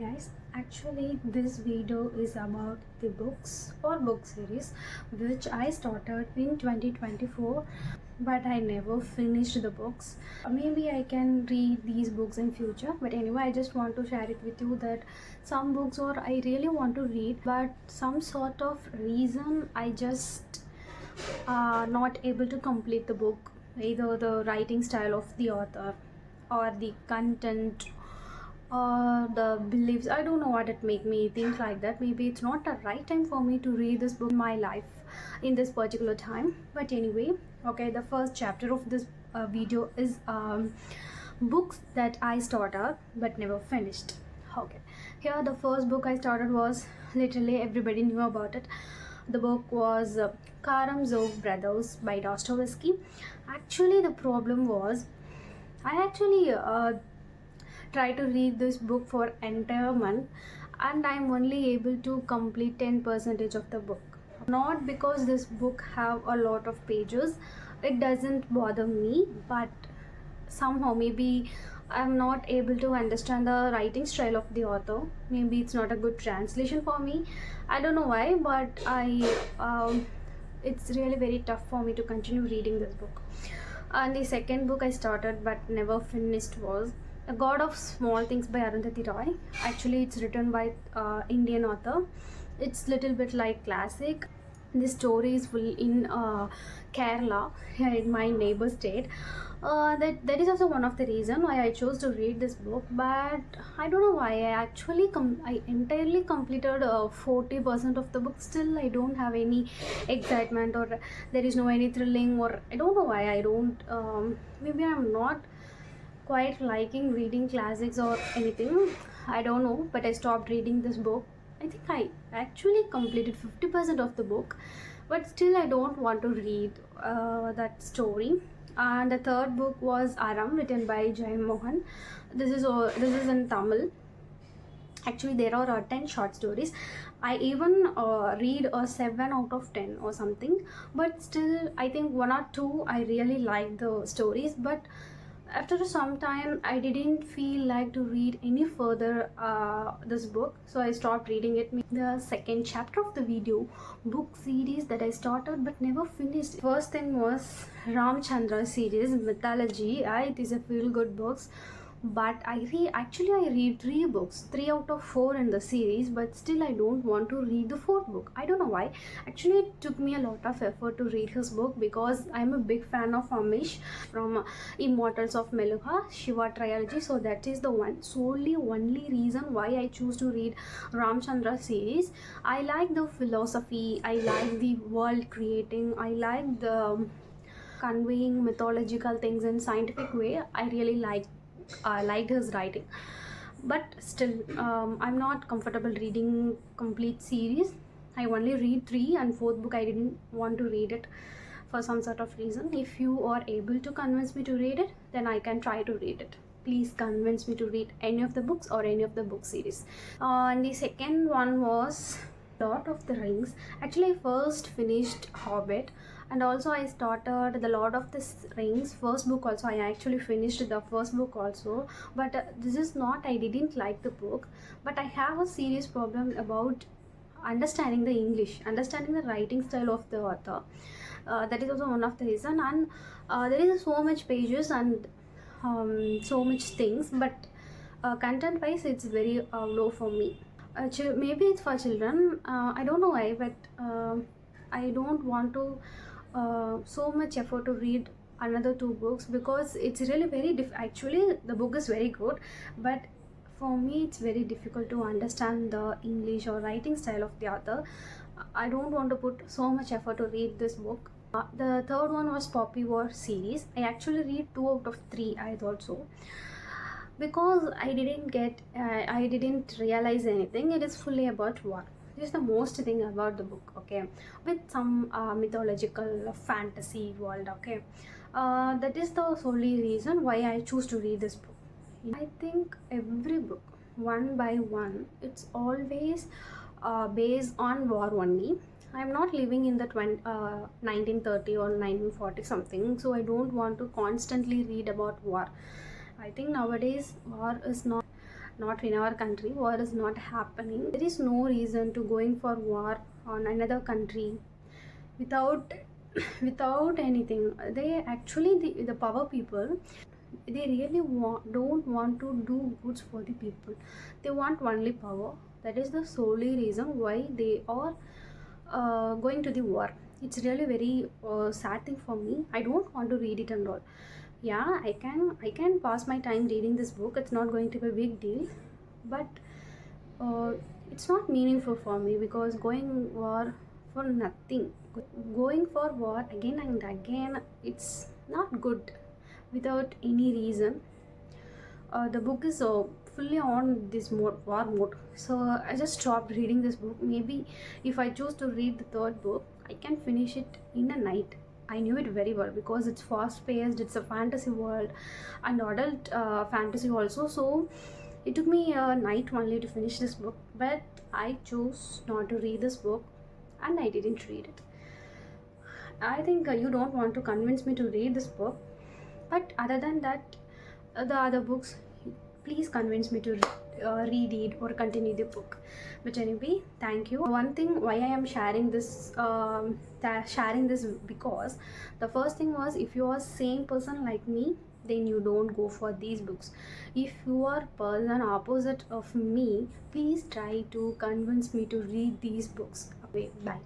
Guys, actually this video is about the books or book series which I started in 2024, but I never finished the books. Maybe I can read these books in future, but anyway, I just want to share it with you that some books or I really want to read, but some sort of reason I just not able to complete the book, either the writing style of the author or the content or the beliefs. I don't know what it make me think like that. Maybe it's not the right time for me to read this book in my life in this particular time. But anyway, okay, the first chapter of this video is books that I started but never finished. Okay, here the first book I started was literally everybody knew about it. The book was Karamazov Brothers by Dostoevsky. Actually, the problem was I actually try to read this book for entire month and I'm only able to complete 10% of the book. Not because this book have a lot of pages, it doesn't bother me, but somehow maybe I'm not able to understand the writing style of the author. Maybe it's not a good translation for me. I don't know why, but it's really very tough for me to continue reading this book. And the second book I started but never finished was A God of Small Things by Arundhati Roy. Actually, it's written by Indian author. It's little bit like classic. The story is full in Kerala, in my neighbor state. That is also one of the reason why I chose to read this book. But I don't know why I actually I entirely completed 40% of the book. Still, I don't have any excitement or there is no any thrilling, or I don't know why I don't. Maybe I'm not quite liking reading classics or anything. I don't know, but I stopped reading this book. I think I actually completed 50% of the book, but still I don't want to read that story. And the third book was Aram, written by Jai Mohan. This is in Tamil. Actually, there are 10 short stories. I even read a 7 out of 10 or something, but still I think one or two I really like the stories, but after some time I didn't feel like to read any further this book, so I stopped reading it. The second chapter of the video book series that I started but never finished. First thing was Ramchandra series mythology. It is a feel good books, but I read 3 books, 3 out of 4 in the series, but still I don't want to read the 4th book. I don't know why. Actually, it took me a lot of effort to read his book because I'm a big fan of Amish from Immortals of Meluha Shiva trilogy, so that is the only reason why I choose to read Ramchandra series. I like the philosophy, I like the world creating, I like the conveying mythological things in scientific way. I really liked his writing, but still I'm not comfortable reading complete series. I only read 3, and 4th book I didn't want to read it for some sort of reason. If you are able to convince me to read it, then I can try to read it. Please convince me to read any of the books or any of the book series. And the second one was Lord of the Rings. Actually, I first finished Hobbit, and also I started the Lord of the Rings first book also. I actually finished the first book also, but this is not I didn't like the book, but I have a serious problem about understanding the English, understanding the writing style of the author. That is also one of the reason. And there is so much pages and so much things, but content wise it's very low for me. Maybe it's for children, I don't know why, but I don't want to so much effort to read another 2 books because it's really very actually the book is very good, but for me it's very difficult to understand the English or writing style of the author. I don't want to put so much effort to read this book. The third one was Poppy War series. I actually read 2 out of 3, I thought so, because I didn't realize anything. It is fully about war. This is the most thing about the book, okay, with some mythological fantasy world, okay. That is the solely reason why I choose to read this book. I think every book, one by one, it's always based on war only. I'm not living in the 1930 or 1940 something, so I don't want to constantly read about war. I think nowadays war is not not in our country. War is not happening. There is no reason to going for war on another country without without anything. They actually, the power people, they really don't want to do goods for the people. They want only power. That is the solely reason why they are going to the war. It's really very sad thing for me. I don't want to read it and all. Yeah, I can pass my time reading this book. It's not going to be a big deal, but uh, it's not meaningful for me, because going war for nothing, going for war again and again, it's not good without any reason. The book is fully on this war mode, so I just stopped reading this book. Maybe if I choose to read the third book, I can finish it in a night. I knew it very well because it's fast paced, it's a fantasy world and adult fantasy also. So it took me a night only to finish this book, but I chose not to read this book and I didn't read it. I think you don't want to convince me to read this book, but other than that, the other books, please convince me to read it or continue the book. But anyway, thank you. One thing why I am sharing this because the first thing was, if you are same person like me, then you don't go for these books. If you are person opposite of me, please try to convince me to read these books. Okay, bye.